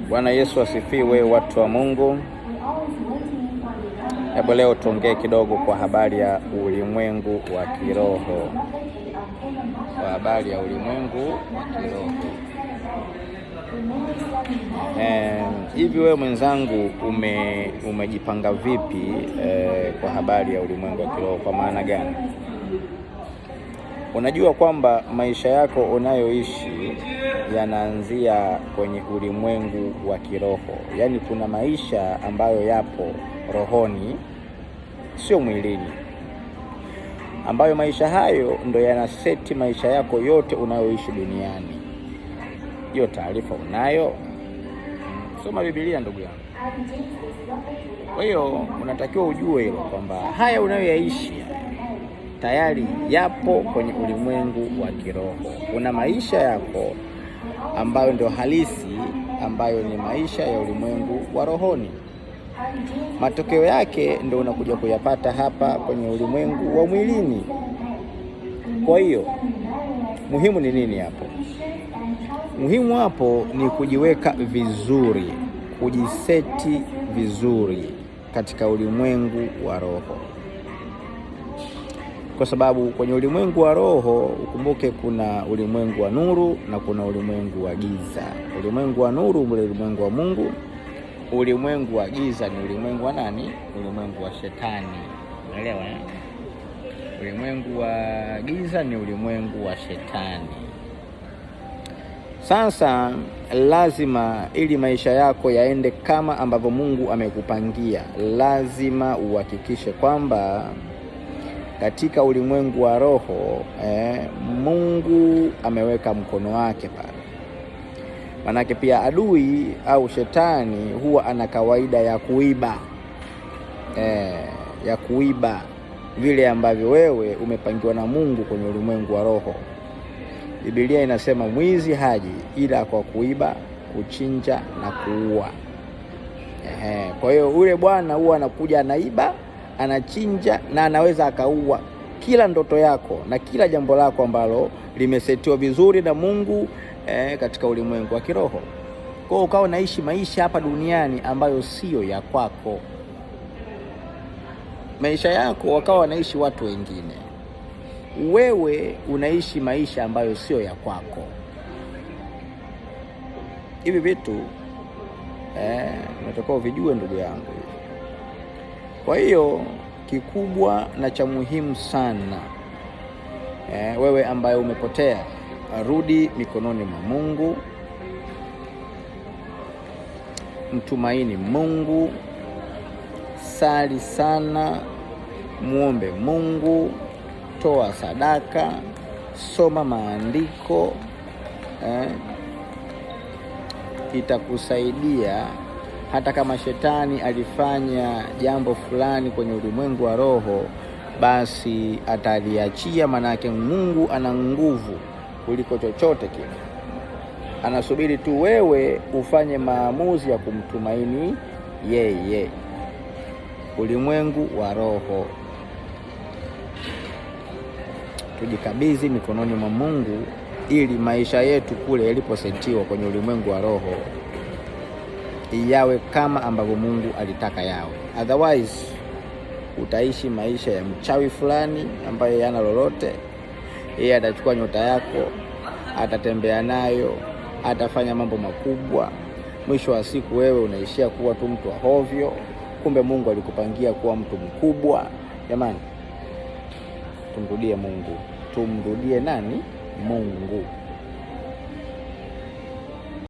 Bwana Yesu asifiwe, watu wa Mungu. Hebu leo tuongee kidogo kwa habari ya ulimwengu wa kiroho. Hivi wewe mwenzangu umejipanga vipi kwa habari ya ulimwengu wa kiroho? Kwa maana gani? Unajua kwamba maisha yako unayoishi yanaanzia kwenye ulimwengu wa kiroho. Yaani kuna maisha ambayo yapo rohoni, sio mwilini, ambayo maisha hayo ndo yanaseti maisha yako yote unayoishi duniani. Hiyo taarifa unayo? Soma Biblia ndugu yangu. Kwa hiyo unatakiwa ujue hilo kwamba haya unayoyaishi tayari yapo kwenye ulimwengu wa kiroho. Kuna maisha yako ambayo ndio halisi, ambayo ni maisha ya ulimwengu wa rohoni. Matokeo yake ndio unakuja kuyapata hapa kwenye ulimwengu wa mwilini. Kwa hiyo muhimu ni nini hapo? Muhimu hapo ni kujiweka vizuri, kujiseti vizuri katika ulimwengu wa roho. Kwa sababu kwenye ulimwengu wa roho, ukumbuke kuna ulimwengu wa nuru na kuna ulimwengu wa giza. Ulimwengu wa nuru ni ulimwengu wa Mungu. Ulimwengu wa giza ni ulimwengu wa nani? Ulimwengu wa shetani. Unaelewa eh? Ulimwengu wa giza ni ulimwengu wa shetani. Sasa lazima ili maisha yako yaende kama ambavyo Mungu amekupangia, lazima uhakikishe kwamba katika ulimwengu wa roho Mungu ameweka mkono wake pale. Manake pia adui au shetani huwa ana kawaida ya kuiba vile ambavyo wewe umepangiwa na Mungu kwenye ulimwengu wa roho. Biblia inasema mwizi haji ila kwa kuiba, kuchinja na kuua. Kwa hiyo ule bwana huwa anakuja, anaiba, anachinja na anaweza akaua kila ndoto yako na kila jambo lako ambalo limesetiwa vizuri na Mungu katika ulimwengu wa kiroho. Kwa hiyo ukawa unaishi maisha hapa duniani ambayo sio ya kwako. Maisha yako wakawa wanaishi watu wengine. Wewe unaishi maisha ambayo sio ya kwako. Hivi vitu unatakiwa uvijue ndugu yangu. Kwa hiyo kikubwa na cha muhimu sana, wewe ambaye umepotea, rudi mikononi mwa Mungu. Mtumaini Mungu, sali sana, muombe Mungu, toa sadaka, soma maandiko, itakusaidia. Hata kama shetani alifanya jambo fulani kwenye ulimwengu wa roho, basi ataliachia, manake Mungu ana nguvu kuliko chochote kile. Anasubiri tu wewe ufanye maamuzi ya kumtumaini yeye. Ulimwengu wa roho, tujikabidhi mikononi mwa Mungu ili maisha yetu kule yaliposetiwa kwenye ulimwengu wa roho yawe kama ambavyo Mungu alitaka yawe. Otherwise utaishi maisha ya mchawi fulani ambaye yana lolote. Yeye atachukua nyota yako, atatembea nayo, atafanya mambo makubwa. Mwisho wa siku wewe unaishia kuwa tu mtu wa hovyo. Kumbe Mungu alikupangia kuwa mtu mkubwa. Jamani, tumrudie Mungu. Tumrudie nani? Mungu.